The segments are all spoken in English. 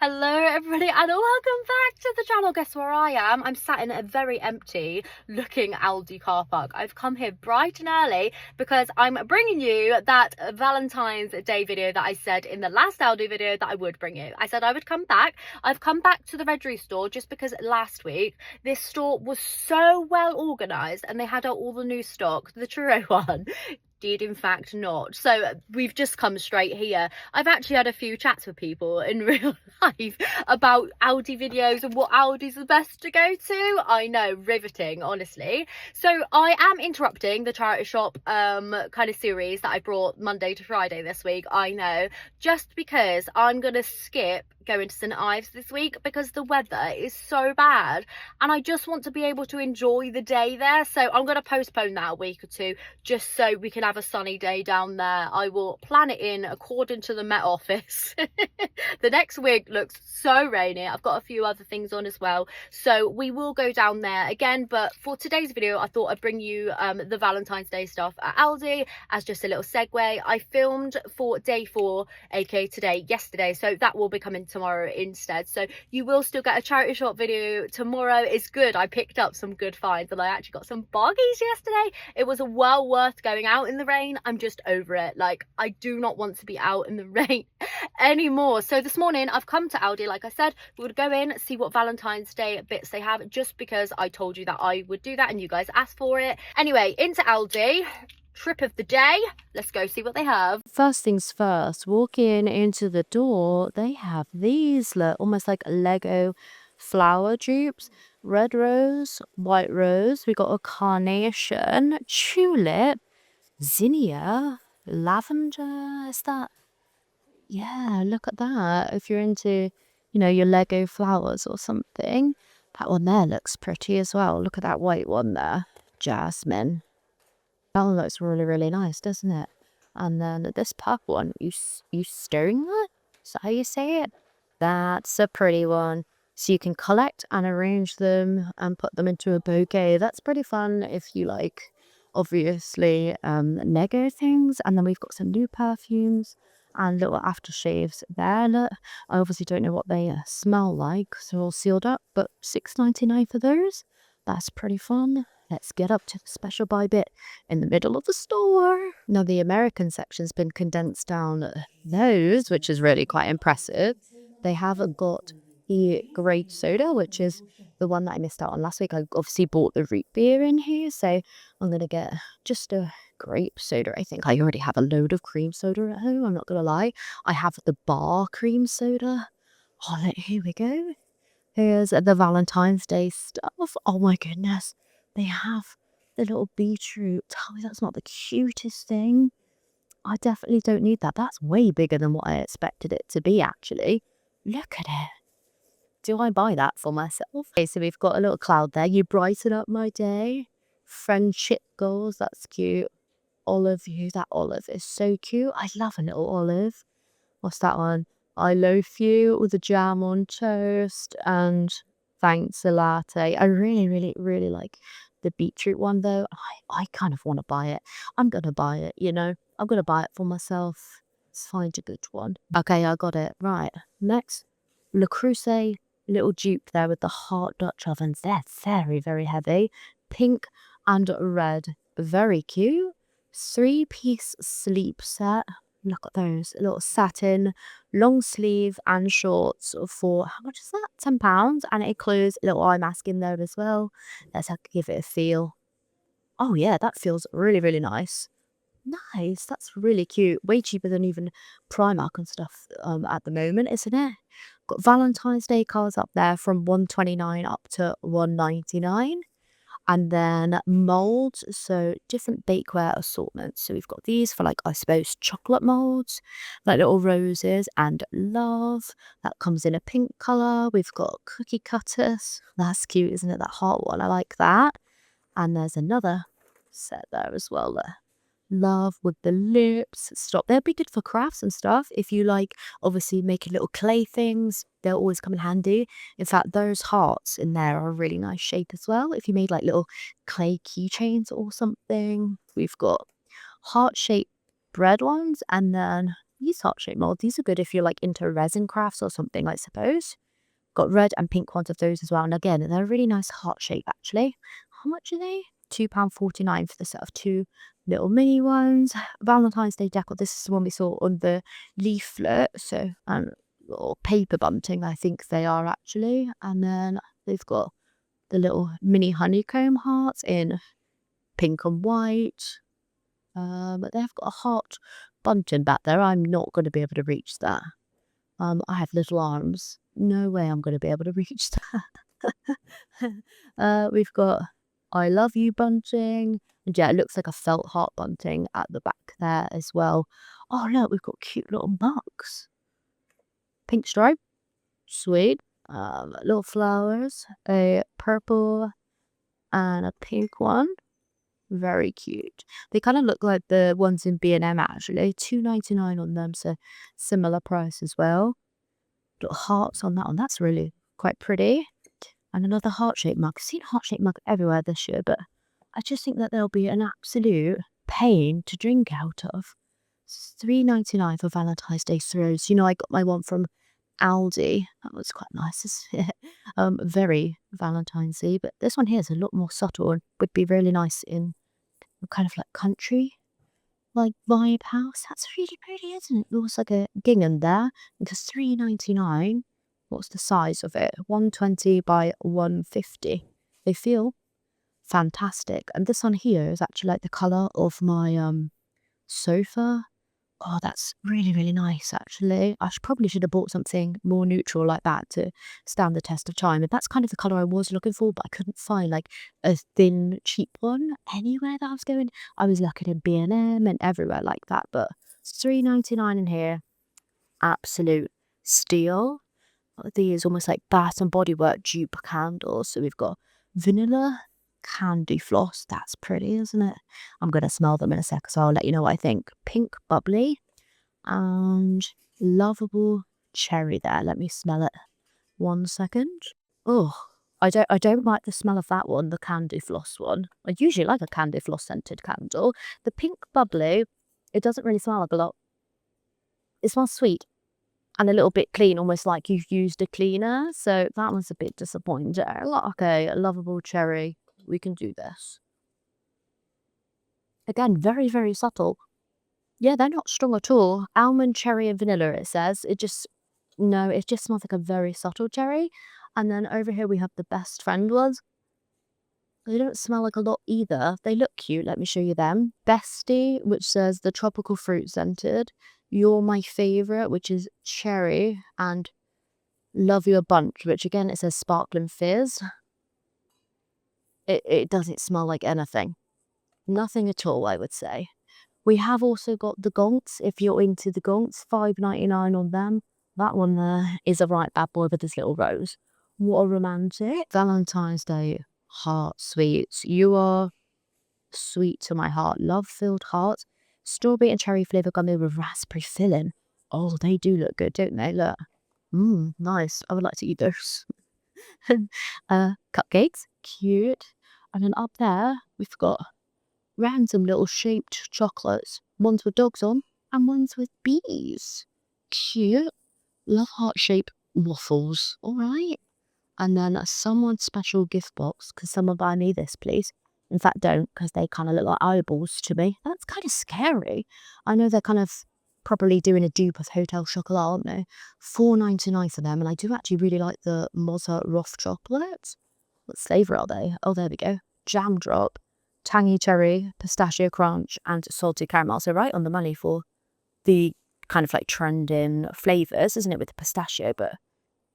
Hello everybody and welcome back to the channel. Guess where I am? I'm sat in a very empty looking Aldi car park. I've come here bright and early because I'm bringing you that Valentine's Day video that I said in the last Aldi video that I would bring you. I said I would come back. I've come back to the Redry store just because last week this store was so well organised and they had out all the new stock. The Truro one did in fact not, so we've just come straight here. I've actually had a few chats with people in real life about Aldi videos and what Aldi's the best to go to. I know, riveting, honestly. So I am interrupting the charity shop kind of series that I brought Monday to Friday this week, I know, just because I'm gonna skip going to St Ives this week because the weather is so bad and I just want to be able to enjoy the day there. So I'm going to postpone that a week or two just so we can have a sunny day down there. I will plan it in according to the Met Office. The next week looks so rainy. I've got a few other things on as well, so we will go down there again. But for today's video I thought I'd bring you the Valentine's Day stuff at Aldi as just a little segue. I filmed for day 4, aka today, yesterday, so that will be coming tomorrow instead. So you will still get a charity shop video tomorrow. It's good, I picked up some good finds and I actually got some bargains yesterday. It was well worth going out in the rain. I'm just over it. Like, I do not want to be out in the rain anymore. So this morning I've come to Aldi, like I said, we would go in, see what Valentine's Day bits they have, just because I told you that I would do that and you guys asked for it. Anyway, into Aldi. Trip of the day, let's go see what they have. First things first, walking into the door, they have these look almost like Lego flower dupes. Red rose, white rose, we got a carnation, tulip, zinnia, lavender. Is that? Yeah, look at that. If you're into, your Lego flowers or something, that one there looks pretty as well. Look at that white one there, jasmine. That one looks really, really nice, doesn't it? And then this purple one, you stirring that? Is that how you say it? That's a pretty one. So you can collect and arrange them and put them into a bouquet. That's pretty fun if you like, obviously, Lego things. And then we've got some new perfumes and little aftershaves there. Look, I obviously don't know what they smell like, so all sealed up, but $6.99 for those. That's pretty fun. Let's get up to the special buy bit in the middle of the store. Now the American section's been condensed down those, which is really quite impressive. They haven't got the grape soda, which is the one that I missed out on last week. I obviously bought the root beer in here, so I'm going to get just a grape soda. I think I already have a load of cream soda at home, I'm not going to lie. I have the bar cream soda. Oh, here we go. Here's the Valentine's Day stuff. Oh my goodness. They have the little beetroot. Tell me that's not the cutest thing. I definitely don't need that. That's way bigger than what I expected it to be, actually. Look at it. Do I buy that for myself? Okay, so we've got a little cloud there. You brighten up my day. Friendship goals. That's cute. Olive you. That olive is so cute. I love a little olive. What's that one? I loaf you with a jam on toast and thanks a latte. I really, really, really like the beetroot one though. I kind of want to buy it. I'm going to buy it, I'm going to buy it for myself. Let's find a good one. Okay, I got it. Right. Next, Le Creuset little dupe there with the heart Dutch ovens. They're very, very heavy. Pink and red. Very cute. 3-piece sleep set. Look at those, a little satin, long sleeve and shorts for, how much is that? £10. And it includes a little eye mask in there as well. Let's give it a feel. Oh yeah, that feels really, really nice. Nice, that's really cute. Way cheaper than even Primark and stuff at the moment, isn't it? Got Valentine's Day cards up there from £1.29 up to £1.99. And then molds, so different bakeware assortments. So we've got these for, like, I suppose chocolate molds, like little roses and love. That comes in a pink colour. We've got cookie cutters. That's cute, isn't it? That heart one, I like that. And there's another set there as well there. Love with the lips. Stop. They'll be good for crafts and stuff. If you like, obviously, making little clay things, they'll always come in handy. In fact, those hearts in there are a really nice shape as well. If you made like little clay keychains or something. We've got heart-shaped bread ones and then these heart-shaped molds. These are good if you're like into resin crafts or something, I suppose. Got red and pink ones of those as well. And again, they're a really nice heart shape actually. How much are they? £2.49 for the set of two little mini ones. Valentine's Day decor. This is the one we saw on the leaflet. So, little paper bunting, I think they are actually. And then they've got the little mini honeycomb hearts in pink and white. But they've got a heart bunting back there. I'm not going to be able to reach that. I have little arms. No way I'm going to be able to reach that. We've got I love you bunting. And yeah, it looks like a felt heart bunting at the back there as well. Oh look, we've got cute little mugs. Pink stripe. Sweet. Little flowers. A purple and a pink one. Very cute. They kind of look like the ones in B&M actually. £2.99 on them, so similar price as well. Little hearts on that one. That's really quite pretty. And another heart-shaped mug. I've seen heart-shaped mug everywhere this year, but I just think that they'll be an absolute pain to drink out of. It's £3.99 for Valentine's Day throws. You know, I got my one from Aldi. That was quite nice, isn't it? Very Valentine's-y, but this one here is a lot more subtle and would be really nice in a kind of like country like vibe house. That's really pretty, isn't it? It looks like a gingham there. Because £3.99. What's the size of it? 120 by 150. They feel fantastic. And this one here is actually like the colour of my sofa. Oh, that's really, really nice actually. Probably should have bought something more neutral like that to stand the test of time. And that's kind of the colour I was looking for, but I couldn't find like a thin, cheap one anywhere that I was going. I was looking in B&M and everywhere like that, but it's £3.99 in here. Absolute steal. These almost like Bath and Body Works dupe candles. So we've got vanilla candy floss. That's pretty, isn't it? I'm going to smell them in a sec, so I'll let you know what I think. Pink bubbly and lovable cherry there. Let me smell it. 1 second. Oh, I don't like the smell of that one, the candy floss one. I usually like a candy floss scented candle. The pink bubbly, it doesn't really smell like a lot. It smells sweet and a little bit clean, almost like you've used a cleaner. So that was a bit disappointing. Okay, a lovable cherry. We can do this. Again, very, very subtle. Yeah, they're not strong at all. Almond, cherry, and vanilla, it says. It just smells like a very subtle cherry. And then over here we have the best friend ones. They don't smell like a lot either. They look cute. Let me show you them. Bestie, which says the tropical fruit scented. You're my favourite, which is cherry. And love you a bunch, which again, it says sparkling fizz. It doesn't smell like anything. Nothing at all, I would say. We have also got the gonks, if you're into the gonks, £5.99 on them. That one there is a right bad boy with this little rose. What a romantic. Valentine's Day heart sweets. You are sweet to my heart. Love-filled heart. Strawberry and cherry flavour gummy with raspberry filling. Oh, they do look good, don't they? Look. Nice. I would like to eat those. Cupcakes. Cute. And then up there, we've got random little shaped chocolates. Ones with dogs on and ones with bees. Cute. Love heart-shaped waffles. All right. And then someone's special gift box. Because someone buy me this, please. In fact, don't, because they kind of look like eyeballs to me. That's kind of scary. I know they're kind of probably doing a dupe of Hotel Chocolat, aren't they? £4.99 for them. And I do actually really like the Mozart Roth chocolates. What flavour are they? Oh, there we go. Jam drop, tangy cherry, pistachio crunch, and salty caramel. So right on the money for the kind of like trending flavours, isn't it, with the pistachio? But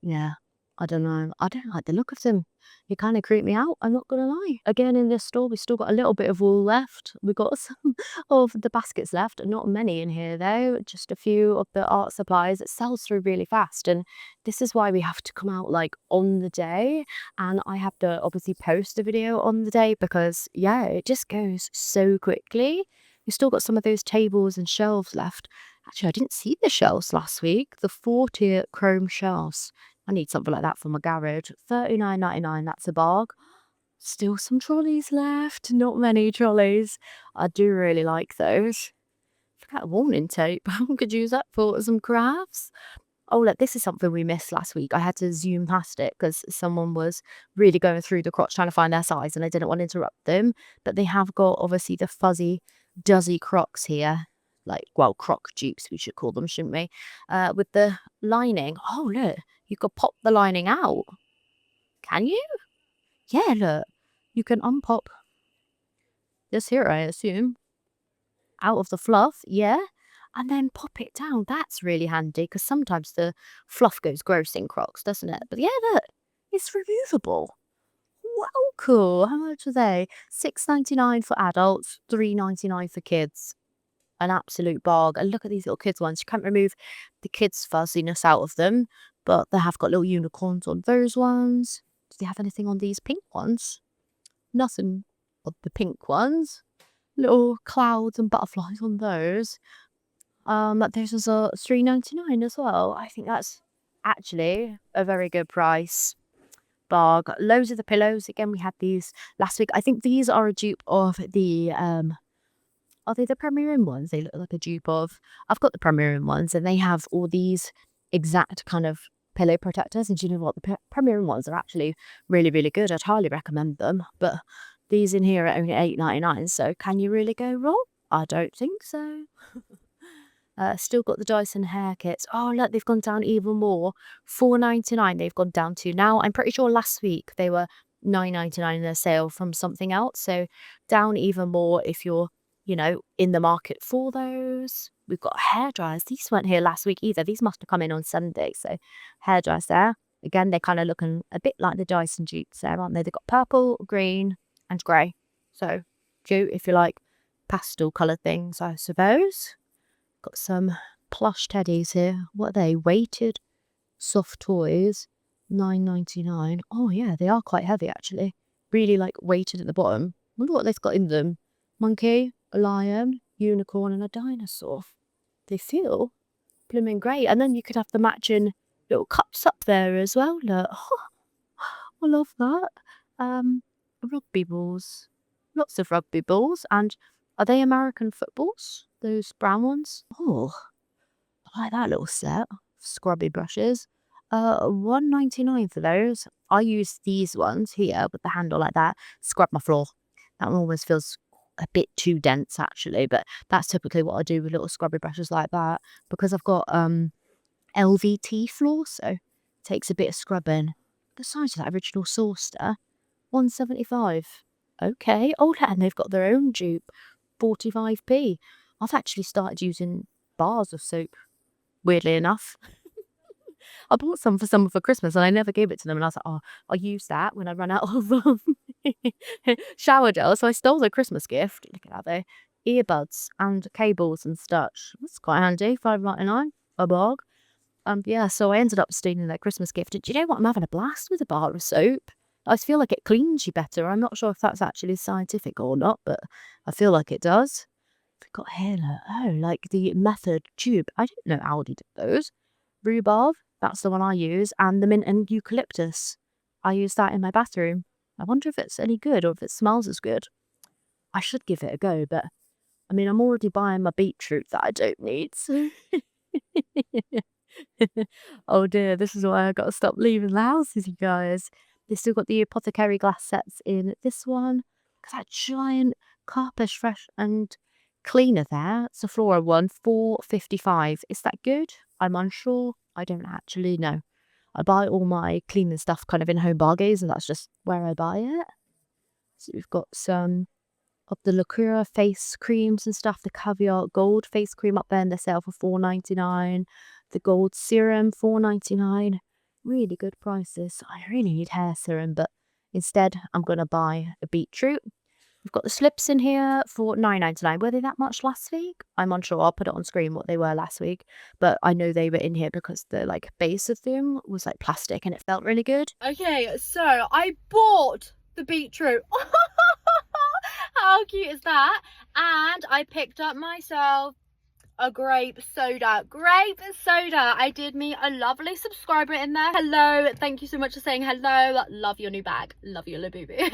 yeah, I don't know. I don't like the look of them. They kind of creep me out, I'm not going to lie. Again, in this store, we still got a little bit of wool left. We got some of the baskets left. Not many in here, though. Just a few of the art supplies. It sells through really fast. And this is why we have to come out, like, on the day. And I have to, obviously, post a video on the day because, yeah, it just goes so quickly. We still got some of those tables and shelves left. Actually, I didn't see the shelves last week. The 4-tier chrome shelves. I need something like that for my garage. £39.99, that's a bargain. Still some trolleys left. Not many trolleys. I do really like those. Forgot a warning tape. Could use that for some crafts. Oh, look, this is something we missed last week. I had to zoom past it because someone was really going through the crotch trying to find their size and I didn't want to interrupt them. But they have got, obviously, the fuzzy, duzzy crocs here. Like, well, croc dupes, we should call them, shouldn't we? With the lining. Oh, look, you could pop the lining out. Can you? Yeah, look. You can unpop this here, I assume. Out of the fluff, yeah. And then pop it down. That's really handy because sometimes the fluff goes gross in Crocs, doesn't it? But yeah, look, it's removable. Wow, cool. How much are they? $6.99 for adults, $3.99 for kids. An absolute bargain. And look at these little kids ones. You can't remove the kids' fuzziness out of them, but they have got little unicorns on those ones. Do they have anything on these pink ones? Nothing on the pink ones. Little clouds and butterflies on those. This is a $3.99 as well. I think that's actually a very good price. Barg. Loads of the pillows. Again, we had these last week. I think these are a dupe of the are they the Premier Inn ones? They look like a dupe of. I've got the Premier Inn ones, and they have all these exact kind of pillow protectors. And do you know what? The Premier Inn ones are actually really, really good. I'd highly recommend them. But these in here are only $8.99. So can you really go wrong? I don't think so. Still got the Dyson hair kits. Oh, look, they've gone down even more. $4.99 they've gone down to now. I'm pretty sure last week they were $9.99 in their sale from something else. So down even more if you're, you know, in the market for those. We've got hair dryers. These weren't here last week either. These must have come in on Sunday. So hair dryers there. Again, they're kind of looking a bit like the Dyson dupes there, aren't they? They've got purple, green, and grey. So cute if you like pastel coloured things, I suppose. Got some plush teddies here. What are they? Weighted soft toys. $9.99. Oh yeah, they are quite heavy actually. Really like weighted at the bottom. Wonder what they've got in them. Monkey, a lion, unicorn, and a dinosaur. They feel blooming great. And then you could have the matching little cups up there as well. Look. I love that. Rugby balls. Lots of rugby balls. And are they American footballs? Those brown ones? Oh, I like that little set. Scrubby brushes. $1.99 for those. I use these ones here with the handle like that. Scrub my floor. That one always feels a bit too dense actually, but that's typically what I do with little scrubby brushes like that because I've got LVT floor, so it takes a bit of scrubbing. The size of that original saucer, $1.75. Okay. Oh, and they've got their own dupe, 45p. I've actually started using bars of soap, weirdly enough. I bought some for someone for Christmas and I never gave it to them. And I was like, oh, I'll use that when I run out of shower gel. So I stole their Christmas gift. Look at that though. Earbuds and cables and such. That's quite handy. $5.99 a bog. Yeah, so I ended up stealing their Christmas gift. And do you know what? I'm having a blast with a bar of soap. I feel like it cleans you better. I'm not sure if that's actually scientific or not, but I feel like it does. We've got here, oh, like the Method tube. I didn't know Aldi did those. Rhubarb, that's the one I use, and the mint and eucalyptus. I use that in my bathroom. I wonder if it's any good or if it smells as good. I should give it a go, but I mean, I'm already buying my beetroot that I don't need. So. Oh dear, this is why I got to stop leaving the houses, you guys. They've still got the apothecary glass sets in this one. Look at that giant Carpet Fresh and cleaner there. It's a Flora one, $4.55. Is that good? I'm unsure. I don't actually know. I buy all my cleaning stuff kind of in home bargains, and that's just where I buy it. So we've got some of the Lacura face creams and stuff. The Caviar Gold face cream up there in the sale for $4.99. The Gold Serum, $4.99. Really good prices. I really need hair serum, but instead I'm going to buy a beetroot. We've got the slips in here for $9.99. Were they that much last week? I'm unsure. I'll put it on screen what they were last week. But I know they were in here because the like base of them was like plastic and it felt really good. Okay, so I bought the beetroot. How cute is that? And I picked up myself a grape soda. Grape soda. I did meet a lovely subscriber in there. Hello, thank you so much for saying hello. Love your new bag, love your Labubu.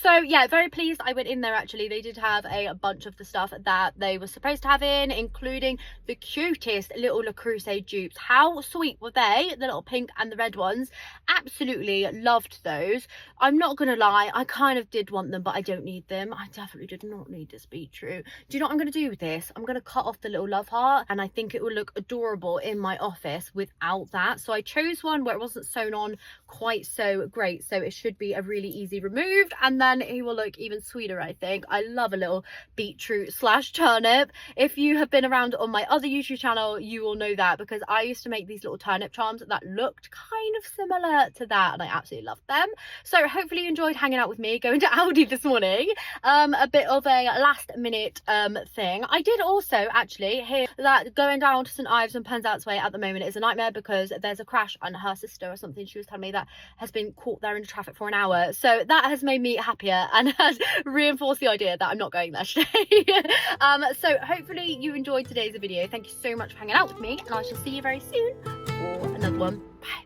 So yeah, very pleased I went in there. Actually, they did have a bunch of the stuff that they were supposed to have in, including the cutest little Le Creuset dupes. How sweet were they? The little pink and the red ones. Absolutely loved those. I'm not gonna lie, I kind of did want them, but I don't need them. I definitely did not need this beetroot. Do you know what I'm going to do with this? I'm going to cut off the little love heart, and I think it will look adorable in my office without that. So I chose one where it wasn't sewn on quite so great, so it should be a really easy remove, and then it will look even sweeter, I think. I love a little beetroot slash turnip. If you have been around on my other YouTube channel, you will know that, because I used to make these little turnip charms that looked kind of similar to that, and I absolutely loved them. So hopefully you enjoyed hanging out with me, going to Aldi this morning. A bit of a last minute thing. I did also actually hear that going down to St Ives and Penzance Way at the moment is a nightmare, because there's a crash, and her sister or something, she was telling me, that has been caught there in traffic for an hour. So that has made me happier and has reinforced the idea that I'm not going there today. So hopefully you enjoyed today's video. Thank you so much for hanging out with me, and I shall see you very soon for another one. Bye.